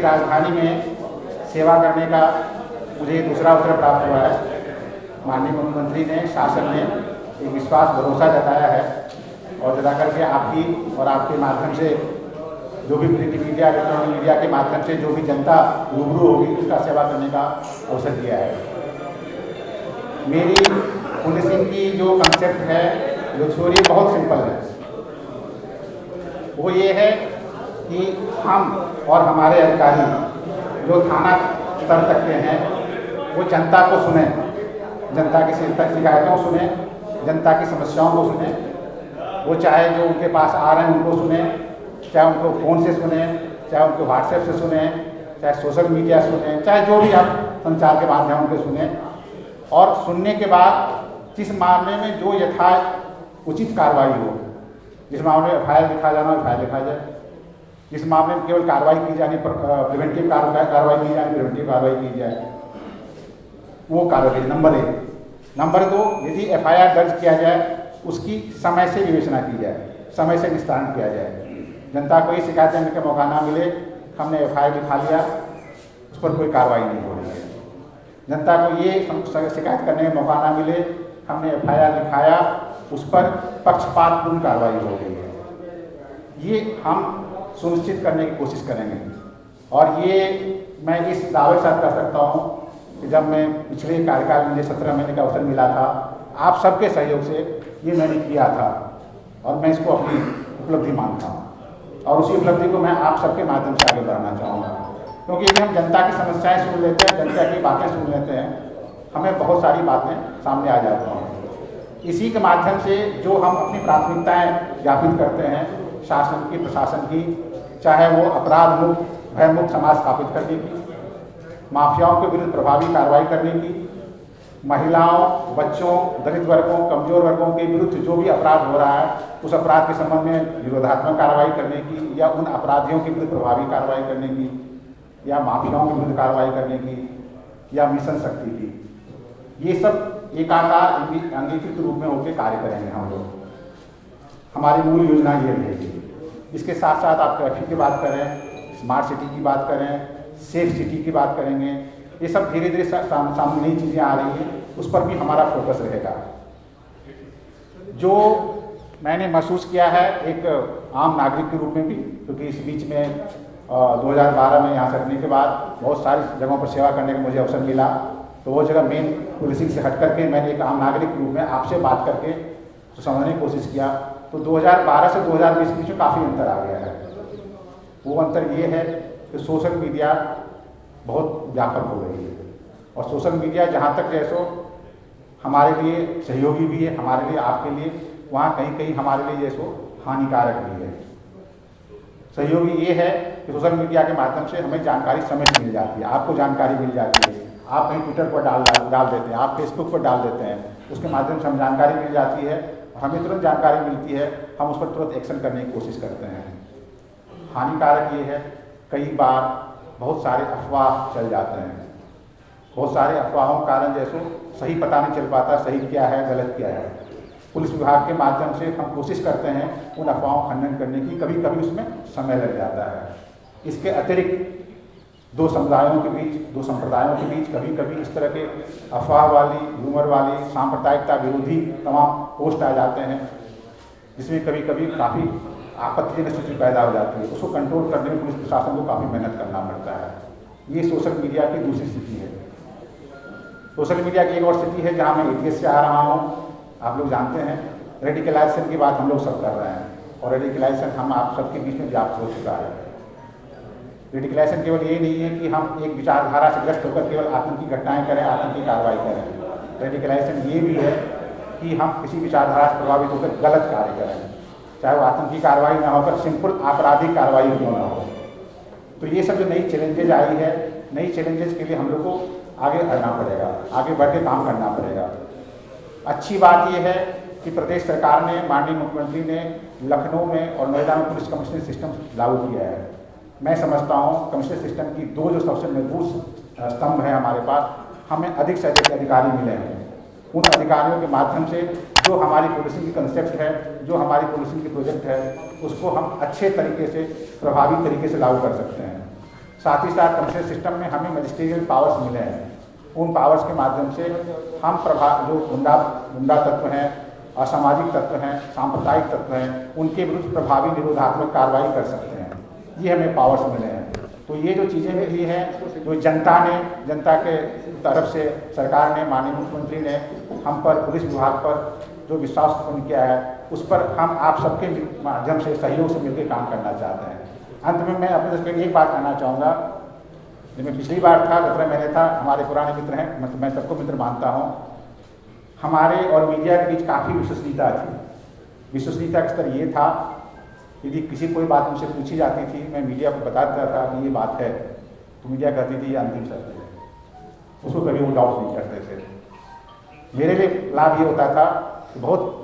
की राजधानी में सेवा करने का मुझे दूसरा अवसर प्राप्त हुआ है। माननीय मुख्यमंत्री ने, शासन ने एक विश्वास भरोसा जताया है और जता करके आपकी और आपके माध्यम से जो भी प्रिंट मीडिया, इलेक्ट्रॉनिक मीडिया के माध्यम से जो भी जनता रूबरू होगी उसका सेवा करने का अवसर दिया है। मेरी पुलिसिंग की जो कंसेप्ट है, जो थ्योरी बहुत सिंपल है। वो ये है कि हम और हमारे अधिकारी जो थाना स्तर तक के हैं वो जनता को सुने, जनता की शिकायतों को सुने, जनता की समस्याओं को सुने। वो चाहे जो उनके पास आ रहे हैं उनको सुने, चाहे उनको फ़ोन से सुने, चाहे उनको व्हाट्सएप से सुने, चाहे सोशल मीडिया सुने, चाहे जो भी आप संचार के माध्यम से सुने। और सुनने के बाद जिस मामले में जो यथा उचित कार्रवाई हो, जिस मामले में FIR लिखा जाना FIR लिखा जाए, जिस मामले में केवल कार्रवाई की जानी, प्रिवेंटिव कार्रवाई की जाए, प्रिवेंटिव कार्रवाई की जाए, वो कार्रवाई। नंबर 1। नंबर 2, यदि FIR दर्ज किया जाए उसकी समय से विवेचना की जाए, समय से निस्तारण किया जाए। जनता को ये शिकायत देने का मौका ना मिले, हमने FIR लिखा लिया, उस पर कोई कार्रवाई नहीं हो रही है। जनता को ये शिकायत करने का मौका ना मिले, हमने FIR लिखाया, उस पर पक्षपातपूर्ण कार्रवाई हो रही है। ये हम सुनिश्चित करने की कोशिश करेंगे। और ये मैं इस दावे के साथ कर सकता हूँ कि जब मैं पिछले कार्यकाल में मुझे 17 महीने का अवसर मिला था, आप सबके सहयोग से ये मैंने किया था और मैं इसको अपनी उपलब्धि मानता हूँ और उसी उपलब्धि को मैं आप सबके माध्यम से आगे बढ़ाना चाहूँगा। क्योंकि यदि हम जनता की समस्याएं सुन लेते हैं, जनता की बातें सुन लेते हैं, हमें बहुत सारी बातें सामने आ जाती हैं। इसी के माध्यम से जो हम अपनी प्राथमिकताएं ज्ञापित करते हैं शासन की, प्रशासन की, चाहे वो अपराध मुक्त, भयमुक्त समाज स्थापित करने की, माफियाओं के विरुद्ध प्रभावी कार्रवाई करने की, महिलाओं, बच्चों, दलित वर्गों, कमजोर वर्गों के विरुद्ध जो भी अपराध हो रहा है उस अपराध के संबंध में विरोधात्मक कार्रवाई करने की, या उन अपराधियों के विरुद्ध प्रभावी कार्रवाई करने की, या माफियाओं के विरुद्ध कार्रवाई करने की, या मिशन शक्ति की, ये सब एकाकार अंगीकृत रूप में होकर कार्य करेंगे हम लोग। हमारी मूल योजना ये रहेगी। इसके साथ साथ आप ट्रैफिक की बात करें, स्मार्ट सिटी की बात करें, सेफ सिटी की बात करेंगे, ये सब धीरे धीरे सामने नई चीज़ें आ रही हैं, उस पर भी हमारा फोकस रहेगा। जो मैंने महसूस किया है एक आम नागरिक के रूप में भी, क्योंकि इस बीच में 2012 में यहाँ से हटने के बाद बहुत सारी जगहों पर सेवा करने का मुझे अवसर मिला, तो वो जगह मेन पुलिसिंग से हट करके मैंने एक आम नागरिक के रूप में आपसे बात करके तो समझने की कोशिश किया, तो 2012 से 2020 के बीच में काफ़ी अंतर आ गया है। वो अंतर ये है कि सोशल मीडिया बहुत व्यापक हो गई है और सोशल मीडिया जहाँ तक जैसो हमारे लिए सहयोगी भी है, हमारे लिए, आपके लिए, वहाँ कहीं कहीं हमारे लिए जैसो हानिकारक भी है। सहयोगी ये है कि सोशल मीडिया के माध्यम से हमें जानकारी समय से मिल जाती है, आपको जानकारी मिल जाती है, आप कहीं ट्विटर पर डाल देते हैं, आप फेसबुक पर डाल देते हैं, उसके माध्यम से हमें जानकारी मिल जाती है, हमें तुरंत जानकारी मिलती है, हम उस पर तुरंत एक्शन करने की कोशिश करते हैं। हानिकारक ये है कई बार बहुत सारे अफवाह चल जाते हैं, बहुत सारे अफवाहों के कारण जैसो सही पता नहीं चल पाता सही क्या है गलत क्या है। पुलिस विभाग के माध्यम से हम कोशिश करते हैं उन अफवाहों का खंडन करने की, कभी कभी उसमें समय लग जाता है। इसके अतिरिक्त दो समुदायों के बीच, दो संप्रदायों के बीच कभी कभी इस तरह के अफवाह वाली, रूमर वाली, सांप्रदायिकता विरोधी तमाम पोस्ट आ जाते हैं, जिसमें कभी कभी काफ़ी आपत्तिजनक स्थिति पैदा हो जाती है। उसको कंट्रोल करने में पुलिस प्रशासन को काफ़ी मेहनत करना पड़ता है। ये सोशल मीडिया की दूसरी स्थिति है। सोशल मीडिया की एक और स्थिति है जहाँ मैं ATS से आ रहा हूँ, आप लोग जानते हैं रेडिकलाइजेशन की बात हम लोग सब कर रहे हैं और रेडिकलाइजेशन हम आप सबके बीच में व्याप्त हो चुका है। रेडिकलाइजेशन केवल ये नहीं है कि हम एक विचारधारा से ग्रस्त होकर केवल आतंकी घटनाएं करें, आतंकी कार्रवाई करें। रेडिकलाइजेशन ये भी है कि हम किसी विचारधारा से प्रभावित होकर गलत कार्य करें, चाहे वो आतंकी कार्रवाई ना होकर सिंपल आपराधिक कार्रवाई क्यों ना हो। तो ये सब जो नई चैलेंजेज आई है, नई चैलेंजेस के लिए हम लोग को आगे बढ़ना पड़ेगा, आगे बढ़ के काम करना पड़ेगा। अच्छी बात यह है कि प्रदेश सरकार ने, माननीय मुख्यमंत्री ने लखनऊ में और नोएडा में पुलिस कमिश्नरी सिस्टम लागू किया है। मैं समझता हूँ कमिश्नरी सिस्टम की दो जो सबसे मजबूत स्तंभ है हमारे पास, हमें अधिक से अधिक अधिकारी मिले हैं। उन अधिकारियों के माध्यम से जो हमारी पुलिसिंग की कंसेप्ट है, जो हमारी पुलिसिंग की प्रोजेक्ट है, उसको हम अच्छे तरीके से, प्रभावी तरीके से लागू कर सकते हैं। साथ ही साथ कमिश्नर सिस्टम में हमें मजिस्ट्रियल पावर्स मिले हैं। उन पावर्स के माध्यम से हम जो गुंडा तत्व हैं, असामाजिक तत्व हैं, सांप्रदायिक तत्व हैं, उनके विरुद्ध प्रभावी निरोधात्मक कार्रवाई कर सकते हैं। ये हमें पावर्स मिले हैं। तो ये जो चीज़ें मिली हैं, जो जनता के तरफ से सरकार ने, माननीय मुख्यमंत्री ने हम पर, पुलिस विभाग पर जो विश्वास उत्पन्न किया है, उस पर हम आप सबके माध्यम से, सहयोग से मिलकर काम करना चाहते हैं। अंत में मैं अपने दर्शकों को एक बात कहना चाहूँगा। जब मैं पिछली बार था, 17 महीने था, हमारे पुराने मित्र हैं, मतलब मैं सबको मित्र मानता हूँ। हमारे और मीडिया के बीच काफ़ी विश्वसनीयता थी। विश्वसनीयता का स्तर ये था, यदि किसी कोई बात मुझसे पूछी जाती थी, मैं मीडिया को बता देता था कि ये बात है, तो मीडिया कहती थी ये अंतिम सत्य है, उसको कभी वो डाउट नहीं करते थे। मेरे लिए लाभ ये होता था कि बहुत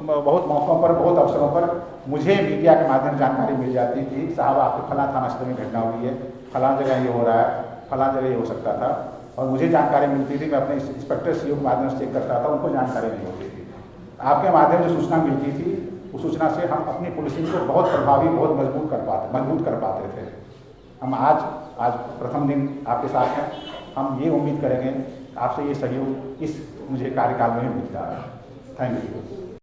मौक़ों पर, बहुत अवसरों पर मुझे मीडिया के माध्यम से जानकारी मिल जाती थी, साहब आपके फलां थाना क्षेत्र में घटना हुई है, फलां जगह ये हो रहा है, फलां जगह ये हो सकता था, और मुझे जानकारी मिलती थी। मैं अपने इंस्पेक्टर सीओ के माध्यम से चेक करता था, उनको जानकारी नहीं होती थी। आपके माध्यम से सूचना मिलती थी, उस सूचना से हम अपनी पुलिसिंग को बहुत प्रभावी, बहुत मजबूत कर पाते थे। हम आज प्रथम दिन आपके साथ हैं। हम ये उम्मीद करेंगे आपसे ये सहयोग इस मुझे कार्यकाल में मिलता है। Thank you.